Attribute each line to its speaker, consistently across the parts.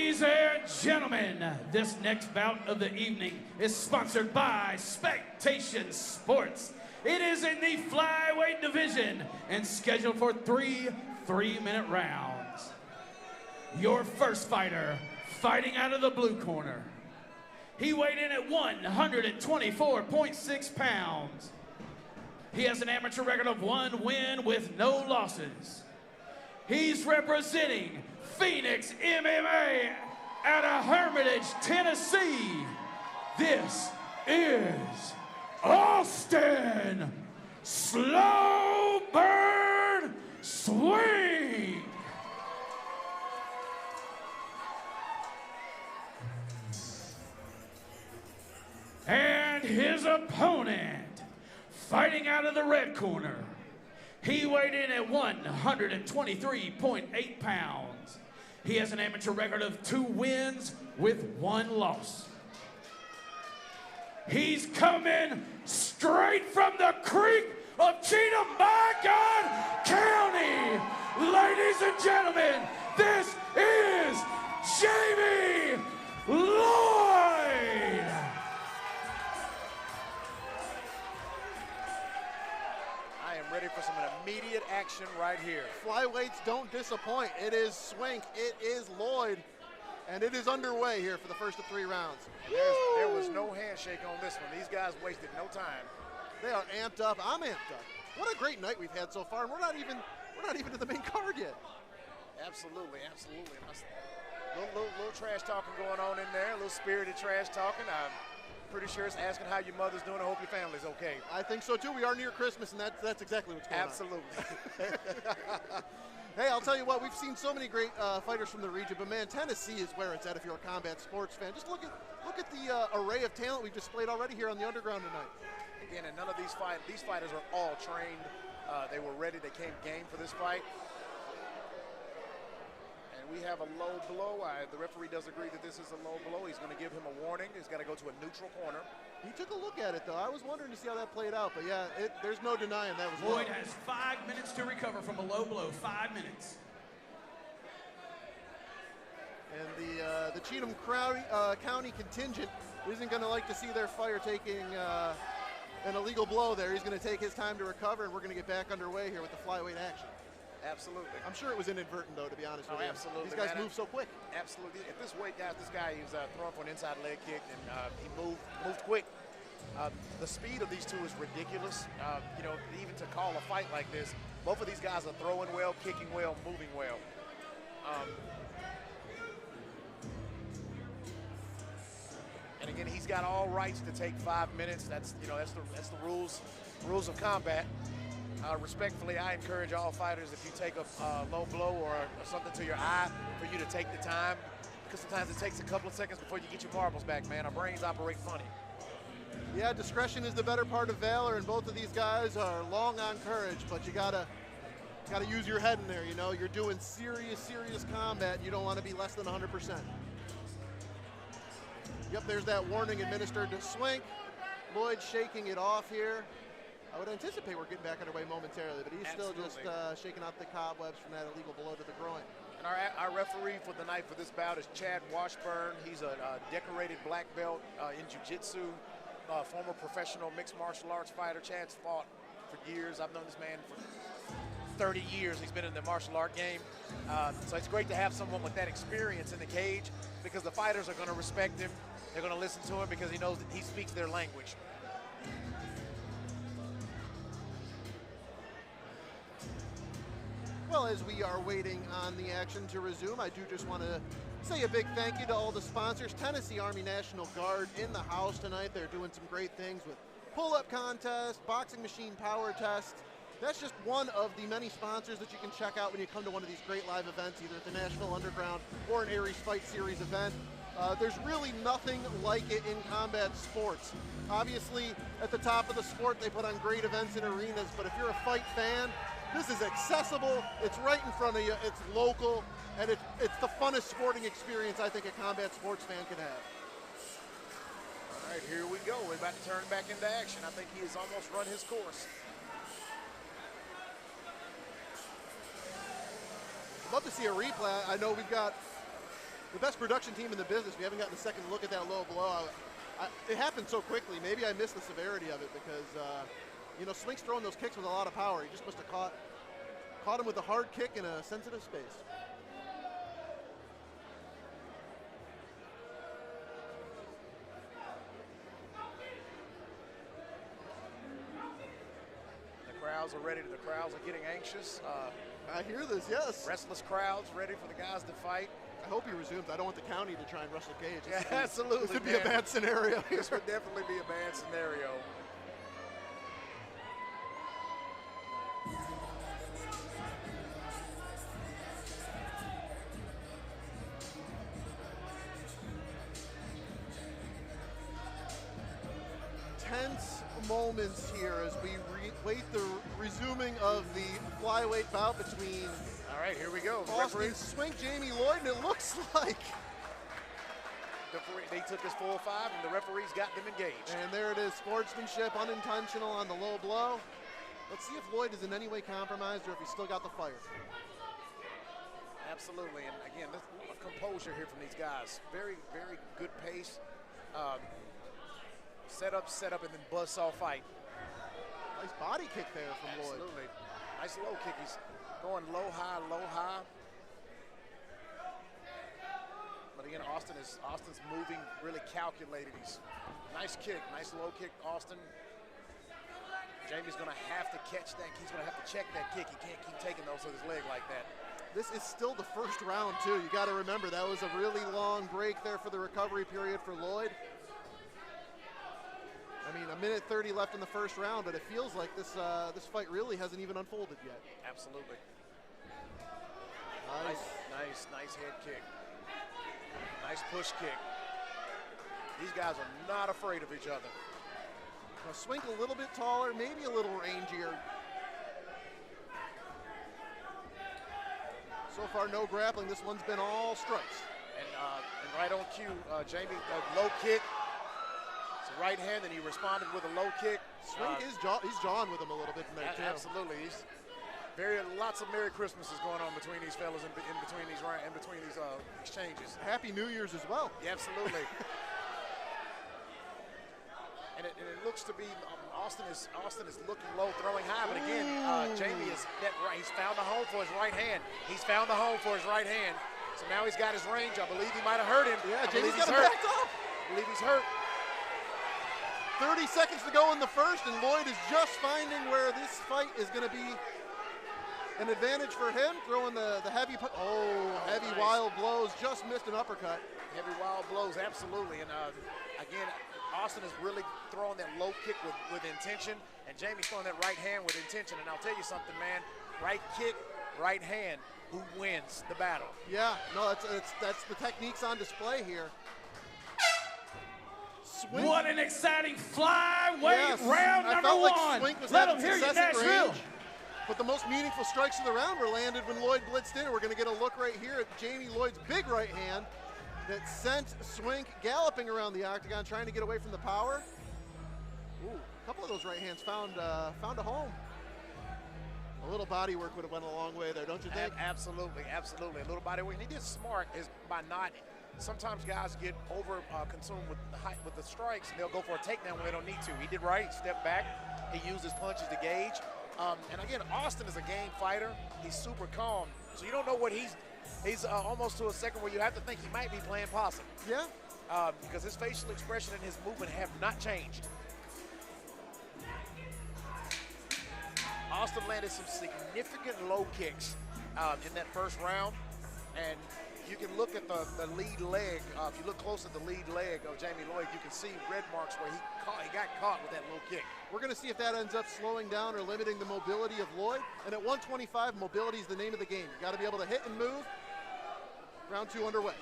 Speaker 1: Ladies and gentlemen, this next bout of the evening is sponsored by Spectation Sports. It is in the flyweight division and scheduled for 3 3-minute rounds. Your first fighter, fighting out of the blue corner. He weighed in at 124.6 pounds. He has an amateur record of 1 win with no losses. He's representing Phoenix MMA out of Hermitage, Tennessee. This is Austin Slow Burn Swink. And his opponent, fighting out of the red corner. He weighed in at 123.8 pounds. He has an amateur record of 2 wins with 1 loss. He's coming straight from the creek of Cheatham, by God County. Ladies and gentlemen, this is Jamie Lloyd.
Speaker 2: I am ready for some immediate action right here.
Speaker 3: Flyweights don't disappoint. It is Swink, it is Lloyd, and it is underway here for the first of 3 rounds.
Speaker 2: There was no handshake on this one. These guys wasted no time.
Speaker 3: They are amped up. I'm amped up. What a great night we've had so far, and we're not even to the main card yet.
Speaker 2: Absolutely, absolutely. Little trash talking going on in there, a little spirited trash talking. I'm pretty sure it's asking how your mother's doing. I hope your family's okay.
Speaker 3: I think so too. We are near Christmas, and that's exactly what's going on.
Speaker 2: Absolutely.
Speaker 3: Hey, I'll tell you what, we've seen so many great fighters from the region, but man, Tennessee is where it's at if you're a combat sports fan. Just look at the array of talent we've displayed already here on the Underground tonight.
Speaker 2: Again, and none of these fighters are all trained. They were ready. They came game for this fight. And we have a low blow. The referee does agree that this is a low blow. He's going to give him a warning. He's got to go to a neutral corner.
Speaker 3: He took a look at it, though. I was wondering to see how that played out, but yeah, there's no denying that was
Speaker 1: Lloyd
Speaker 3: low.
Speaker 1: has 5 minutes to recover from a low blow. 5 minutes.
Speaker 3: And the Cheatham County contingent isn't going to like to see their fighter taking an illegal blow there. He's going to take his time to recover, and we're going to get back underway here with the flyweight action.
Speaker 2: Absolutely.
Speaker 3: I'm sure it was inadvertent, though, to be honest with you.
Speaker 2: Absolutely.
Speaker 3: These guys move so quick.
Speaker 2: Absolutely. At this weight, guys, this guy is throwing for an inside leg kick, and he moved quick. The speed of these two is ridiculous. You know, even to call a fight like this, both of these guys are throwing well, kicking well, moving well. And again, he's got all rights to take 5 minutes. That's the rules of combat. Respectfully, I encourage all fighters, if you take a low blow or something to your eye, for you to take the time, because sometimes it takes a couple of seconds before you get your marbles back, man. Our brains operate funny.
Speaker 3: Yeah, discretion is the better part of valor, and both of these guys are long on courage, but you gotta use your head in there, you know? You're doing serious combat. You don't want to be less than 100%. Yep, there's that warning administered to Swink. Lloyd shaking it off here. I would anticipate we're getting back underway momentarily, but he's still just shaking out the cobwebs from that illegal blow to the groin.
Speaker 2: And our referee for the night for this bout is Chad Washburn. He's a decorated black belt in jiu-jitsu, former professional mixed martial arts fighter. Chad's fought for years. I've known this man for 30 years. He's been in the martial art game. So it's great to have someone with that experience in the cage, because the fighters are going to respect him. They're going to listen to him because he knows that he speaks their language.
Speaker 3: Well, as we are waiting on the action to resume, I do just want to say a big thank you to all the sponsors. Tennessee Army National Guard in the house tonight. They're doing some great things with pull-up contest, boxing machine power test. That's just one of the many sponsors that you can check out when you come to one of these great live events, either at the Nashville Underground or an Aries Fight Series event. There's really nothing like it in combat sports. Obviously, at the top of the sport, they put on great events in arenas, but if you're a fight fan, this is accessible, it's right in front of you, it's local, and it's the funnest sporting experience I think a combat sports fan can have.
Speaker 2: All right, here we go. We're about to turn back into action. I think he has almost run his course.
Speaker 3: I'd love to see a replay. I know we've got the best production team in the business. We haven't gotten a second look at that low blow. It happened so quickly. Maybe I missed the severity of it because, you know, Swink's throwing those kicks with a lot of power. He just must have caught him with a hard kick in a sensitive space.
Speaker 2: Crowds are ready. The crowds are getting anxious.
Speaker 3: I hear this, yes.
Speaker 2: Restless crowds ready for the guys to fight.
Speaker 3: I hope he resumes. I don't want the county to try and wrestle Cage.
Speaker 2: Yeah, absolutely.
Speaker 3: This would be a bad scenario.
Speaker 2: This would definitely be a bad scenario.
Speaker 3: Tense moments here as we wait the resuming of the flyweight bout between
Speaker 2: All right, here we go.
Speaker 3: Austin Swink, Jamie Lloyd, and it looks like
Speaker 2: they took his full 5, and the referees got them engaged.
Speaker 3: and there it is, sportsmanship, unintentional on the low blow. Let's see if Lloyd is in any way compromised or if he's still got the fire.
Speaker 2: Absolutely, and again, this composure here from these guys. Very, very good pace. Set up, and then buzzsaw fight.
Speaker 3: Nice body kick there from Lloyd.
Speaker 2: Absolutely. Nice low kick. He's going low, high, low, high. But again, Austin's moving really calculated. He's nice kick, nice low kick, Austin. Jamie's gonna have to catch that. He's gonna have to check that kick. He can't keep taking those with his leg like that.
Speaker 3: This is still the first round too. You got to remember that was a really long break there for the recovery period for Lloyd. I mean, 1:30 left in the first round, but it feels like this fight really hasn't even unfolded yet.
Speaker 2: Absolutely.
Speaker 3: Nice.
Speaker 2: Nice head kick. Nice push kick. These guys are not afraid of each other.
Speaker 3: Now Swink a little bit taller, maybe a little rangier. So far, no grappling. This one's been all strikes.
Speaker 2: And right on cue, Jamie, low kick. It's a right hand, and he responded with a low kick.
Speaker 3: Swink he's jawing with him a little bit in there too.
Speaker 2: Absolutely. He's lots of Merry Christmases going on between these fellas in between these exchanges.
Speaker 3: Happy New Year's as well.
Speaker 2: Yeah, absolutely. and it looks to be Austin is looking low, throwing high, but again, Jamie is he's found the home for his right hand. He's found the home for his right hand. So now he's got his range. I believe he might have hurt him.
Speaker 3: Yeah,
Speaker 2: Jamie's
Speaker 3: got him backed up.
Speaker 2: I believe he's hurt.
Speaker 3: 30 seconds to go in the first, and Lloyd is just finding where this fight is going to be an advantage for him, throwing the heavy
Speaker 2: Nice.
Speaker 3: wild blows, just missed an uppercut.
Speaker 2: Heavy wild blows, absolutely. And again, Austin is really throwing that low kick with intention, and Jamie's throwing that right hand with intention. And I'll tell you something, man, right kick, right hand, who wins the battle?
Speaker 3: Yeah, no, that's the techniques on display here. Swink.
Speaker 1: What an exciting flyweight
Speaker 3: Yes,
Speaker 1: round
Speaker 3: I
Speaker 1: number
Speaker 3: felt like
Speaker 1: one.
Speaker 3: Swink was
Speaker 1: Let
Speaker 3: having
Speaker 1: them hear you,
Speaker 3: success at
Speaker 1: Nashville.
Speaker 3: range. But the most meaningful strikes of the round were landed when Lloyd blitzed in. We're going to get a look right here at Jamie Lloyd's big right hand that sent Swink galloping around the octagon, trying to get away from the power. Ooh, a couple of those right hands found a home. A little body work would have went a long way there, don't you think?
Speaker 2: Absolutely. A little body work. And he did smart is by not. Sometimes guys get consumed with the strikes, and they'll go for a takedown when they don't need to. He did right. He stepped back. He used his punches to gauge. And again, Austin is a game fighter. He's super calm, so you don't know what he's almost to a second where you have to think he might be playing possum.
Speaker 3: Yeah.
Speaker 2: Because his facial expression and his movement have not changed. Austin landed some significant low kicks in that first round, and you can look at the lead leg. If you look close at the lead leg of Jamie Lloyd, you can see red marks where he got caught with that low kick.
Speaker 3: We're going to see if that ends up slowing down or limiting the mobility of Lloyd. And at 125, mobility is the name of the game. You got to be able to hit and move. Round 2 underway.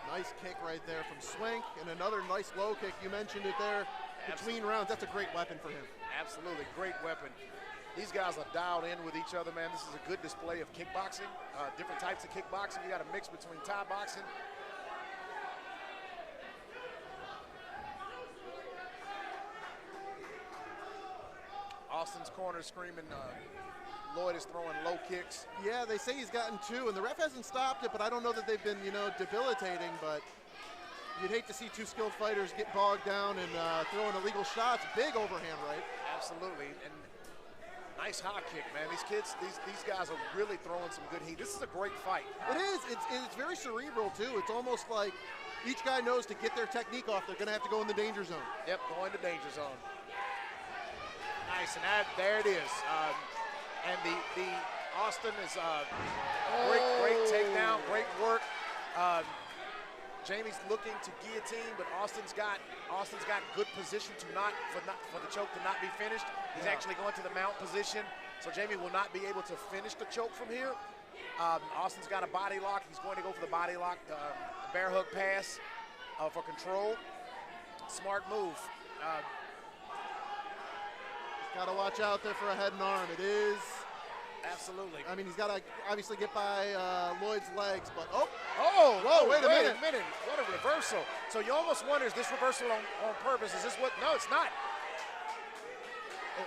Speaker 3: Nice kick right there from Swink, and another nice low kick. You mentioned it there between rounds. That's a great weapon for him.
Speaker 2: Absolutely, great weapon. These guys are dialed in with each other, man. This is a good display of kickboxing, different types of kickboxing. You got a mix between Thai boxing. Austin's corner screaming, Lloyd is throwing low kicks.
Speaker 3: Yeah, they say he's gotten 2, and the ref hasn't stopped it, but I don't know that they've been, debilitating, but you'd hate to see 2 skilled fighters get bogged down and throwing illegal shots. Big overhand right.
Speaker 2: Absolutely, and nice high kick, man. These kids, these guys are really throwing some good heat. This is a great fight.
Speaker 3: It is. It's very cerebral, too. It's almost like each guy knows to get their technique off, they're going to have to go in the danger zone.
Speaker 2: Yep, going to danger zone. Nice, and there it is. And the Austin is great takedown, great work. Jamie's looking to guillotine, but Austin's got good position for the choke to not be finished. He's actually going to the mount position, so Jamie will not be able to finish the choke from here. Austin's got a body lock. He's going to go for the body lock, bear hug pass for control. Smart move.
Speaker 3: Got to watch out there for a head and arm. It is.
Speaker 2: Absolutely.
Speaker 3: I mean, he's got to obviously get by Lloyd's legs, but
Speaker 2: whoa,
Speaker 3: wait a minute.
Speaker 2: What a reversal. So you almost wonder, is this reversal on purpose? Is this what? No, it's not.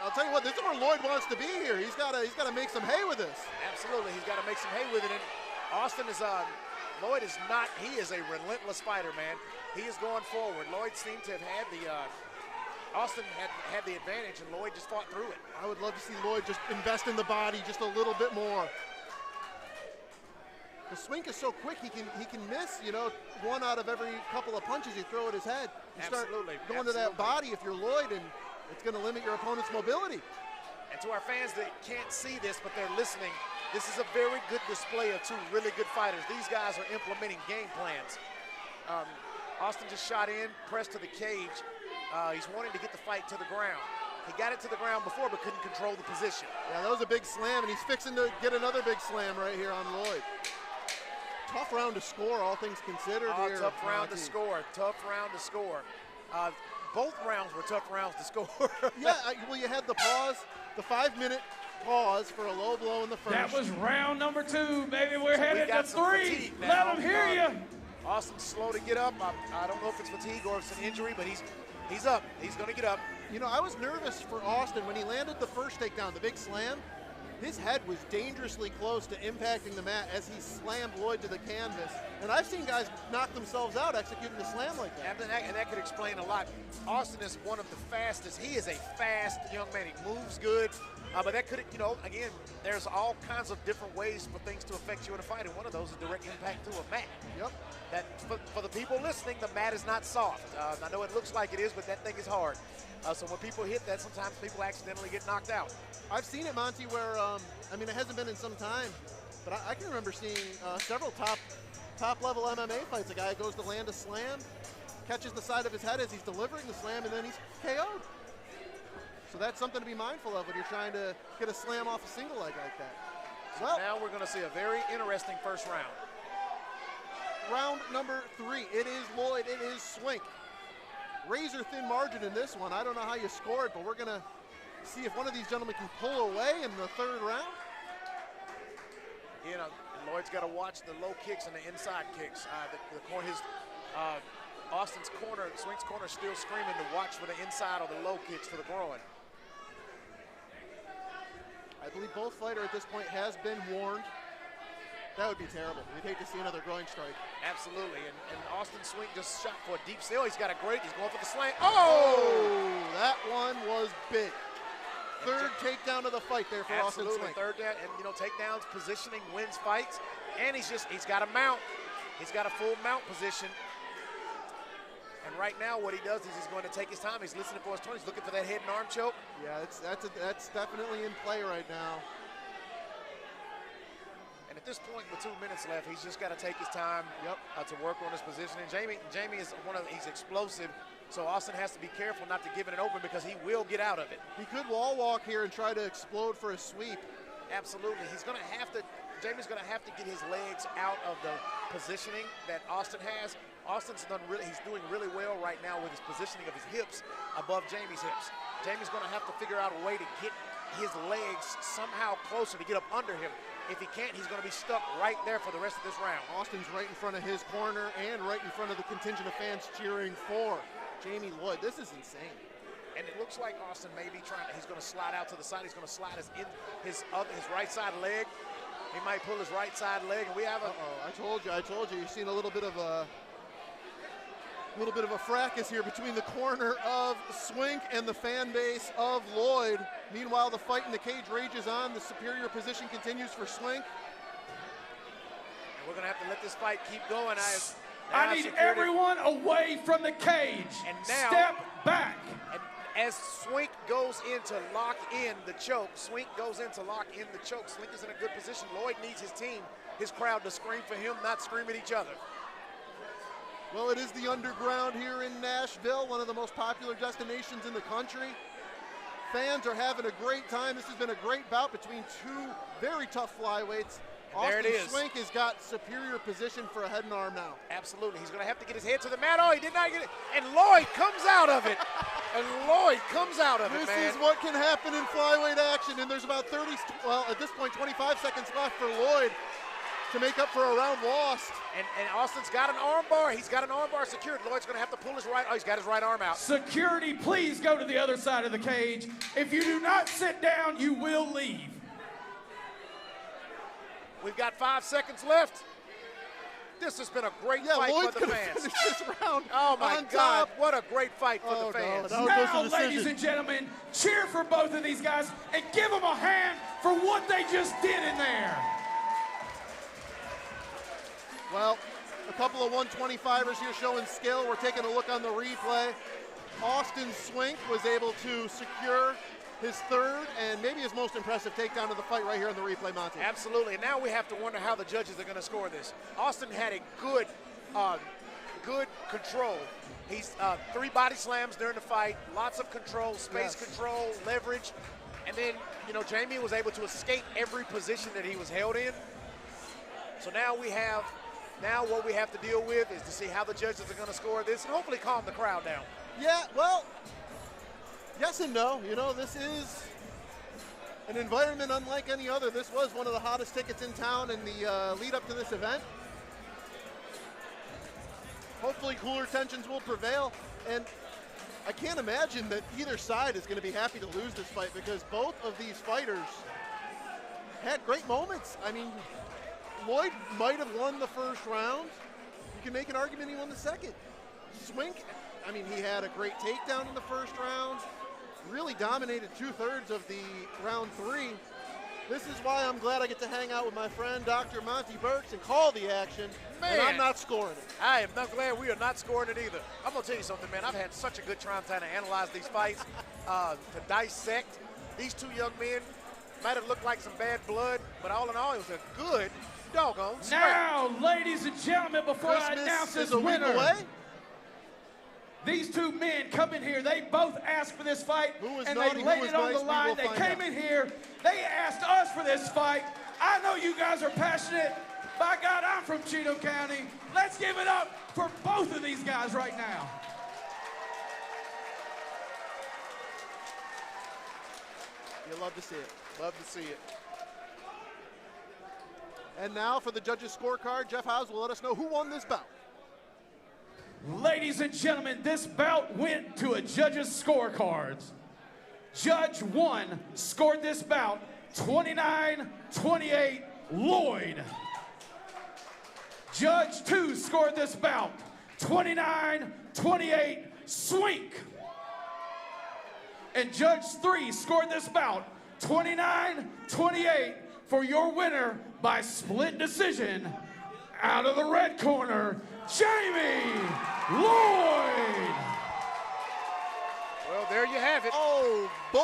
Speaker 3: I'll tell you what, this is where Lloyd wants to be here. He's got to make some hay with this.
Speaker 2: Absolutely, he's got to make some hay with it. And Austin is Lloyd is not. He is a relentless fighter, man. He is going forward. Lloyd seemed to have had the. Austin had the advantage, and Lloyd just fought through it.
Speaker 3: I would love to see Lloyd just invest in the body just a little bit more. The Swink is so quick, he can miss, 1 out of every couple of punches you throw at his head. You start going to that body if you're Lloyd, and it's going to limit your opponent's mobility.
Speaker 2: And to our fans that can't see this, but they're listening, this is a very good display of 2 really good fighters. These guys are implementing game plans. Austin just shot in, pressed to the cage. He's wanting to get the fight to the ground. He got it to the ground before, but couldn't control the position.
Speaker 3: Yeah, that was a big slam, and he's fixing to get another big slam right here on Lloyd. Tough round to score, all things considered here.
Speaker 2: Tough round to score. Tough round to score. Both rounds were tough rounds to score.
Speaker 3: Yeah, well, you had the pause, the 5-minute pause for a low blow in the first.
Speaker 1: That was round number 2, baby. We're headed to 3. Let them hear you.
Speaker 2: Austin's slow to get up. I don't know if it's fatigue or if it's an injury, but he's up. He's going to get up.
Speaker 3: I was nervous for Austin when he landed the first takedown, the big slam. His head was dangerously close to impacting the mat as he slammed Lloyd to the canvas. And I've seen guys knock themselves out executing the slam like that.
Speaker 2: And that could explain a lot. Austin is one of the fastest. He is a fast young man. He moves good. But that could, again, there's all kinds of different ways for things to affect you in a fight, and one of those is direct impact to a mat.
Speaker 3: Yep.
Speaker 2: That for the people listening, the mat is not soft. I know it looks like it is, but that thing is hard. So when people hit that, sometimes people accidentally get knocked out.
Speaker 3: I've seen it, Monty, where, it hasn't been in some time, but I can remember seeing several top-level MMA fights. A guy goes to land a slam, catches the side of his head as he's delivering the slam, and then he's KO'd. So that's something to be mindful of when you're trying to get a slam off a single leg like that.
Speaker 2: So now we're going to see a very interesting first round.
Speaker 3: Round number 3. It is Lloyd. It is Swink. Razor thin margin in this one. I don't know how you scored, but we're going to see if one of these gentlemen can pull away in the 3rd round.
Speaker 2: Lloyd's got to watch the low kicks and the inside kicks. Austin's corner, Swink's corner, still screaming to watch for the inside or the low kicks to the groin.
Speaker 3: I believe both fighter at this point has been warned. That would be terrible. We'd hate to see another groin strike.
Speaker 2: Absolutely, and Austin Swink just shot for a deep steal. He's got a great, he's going for the slam.
Speaker 3: Oh, that one was big. 3rd takedown of the fight there for Austin Swink.
Speaker 2: Third down, and takedowns, positioning wins fights, and he's got a mount. He's got a full mount position. And right now, what he does is he's going to take his time. He's listening for his turn. He's looking for that head and arm choke.
Speaker 3: Yeah, that's definitely in play right now.
Speaker 2: And at this point, with 2 minutes left, he's just got to take his time to work on his positioning. Jamie is he's explosive, so Austin has to be careful not to give it an open because he will get out of it.
Speaker 3: He could wall walk here and try to explode for a sweep.
Speaker 2: Absolutely. Jamie's going to have to get his legs out of the positioning that Austin has. Austin's he's doing really well right now with his positioning of his hips above Jamie's hips. Jamie's going to have to figure out a way to get his legs somehow closer to get up under him. If he can't, he's going to be stuck right there for the rest of this round.
Speaker 3: Austin's right in front of his corner and right in front of the contingent of fans cheering for Jamie Lloyd. This is insane.
Speaker 2: And it looks like Austin may be he's going to slide out to the side. He's going to slide his right side leg. He might pull his right side leg, and we have a...
Speaker 3: I told you. You've seen a little bit of a fracas here between the corner of Swink and the fan base of Lloyd. Meanwhile, the fight in the cage rages on. The superior position continues for Swink.
Speaker 2: And we're going to have to let this fight keep going.
Speaker 1: I need everyone away from the cage.
Speaker 2: And now,
Speaker 1: step back.
Speaker 2: And as Swink goes in to lock in the choke, Swink is in a good position. Lloyd needs his team, his crowd, to scream for him, not scream at each other.
Speaker 3: Well, it is the underground here in Nashville, one of the most popular destinations in the country. Fans are having a great time. This has been a great bout between two very tough flyweights.
Speaker 2: There it is.
Speaker 3: Swink has got superior position for a head and arm now.
Speaker 2: Absolutely. He's going to have to get his head to the mat. Oh, he did not get it. And Lloyd comes out of it.
Speaker 3: This is what can happen in flyweight action. And there's about 25 seconds left for Lloyd to make up for a round lost.
Speaker 2: And Austin's got an arm bar. He's got an arm bar secured. Lloyd's going to have to pull his right. Oh, he's got his right arm out.
Speaker 1: Security, please go to the other side of the cage. If you do not sit down, you will leave.
Speaker 2: We've got 5 seconds left. This has been a great fight
Speaker 3: Lloyd's
Speaker 2: for the fans.
Speaker 3: Finish this round.
Speaker 2: Oh my God, what a great fight for the fans.
Speaker 1: Now, ladies and gentlemen, cheer for both of these guys and give them a hand for what they just did in there.
Speaker 3: Well, a couple of 125ers here showing skill. We're taking a look on the replay. Austin Swink was able to secure his third and maybe his most impressive takedown of the fight right here in the replay, Monty.
Speaker 2: Absolutely, and now we have to wonder how the judges are going to score this. Austin had a good control. He's 3 body slams during the fight, lots of control, space control, leverage, and then, Jamie was able to escape every position that he was held in. So now what we have to deal with is to see how the judges are going to score this and hopefully calm the crowd down.
Speaker 3: Yeah, well, yes and no. This is an environment unlike any other. This was one of the hottest tickets in town in the lead up to this event. Hopefully cooler tensions will prevail. And I can't imagine that either side is going to be happy to lose this fight because both of these fighters had great moments. I mean, Lloyd might have won the first round. You can make an argument he won the second. Swink, he had a great takedown in the first round. Really dominated 2/3 of the round 3. This is why I'm glad I get to hang out with my friend Dr. Monty Burks and call the action.
Speaker 2: Man,
Speaker 3: and I'm not scoring it.
Speaker 2: I am not glad we are not scoring it either. I'm going to tell you something, man. I've had such a good time trying to analyze these fights, to dissect. These two young men might have looked like some bad blood, but all in all, it was a good doggone strike.
Speaker 1: Now, ladies and gentlemen, before I announce this winner, these two men come in here. They both asked for this fight, and they laid it on the line. They came in here. They asked us for this fight. I know you guys are passionate. By God, I'm from Cheatham County. Let's give it up for both of these guys right now.
Speaker 3: You love to see it. Love to see it. And now for the judges' scorecard, Jeff House will let us know who won this bout.
Speaker 1: Ladies and gentlemen, this bout went to a judge's scorecards. Judge 1 scored this bout 29-28 Lloyd. Judge 2 scored this bout 29-28 Swink. And Judge 3 scored this bout 29-28 for your winner by split decision. Out of the red corner, Jamie Lloyd.
Speaker 2: Well, there you have it.
Speaker 3: Oh, boy.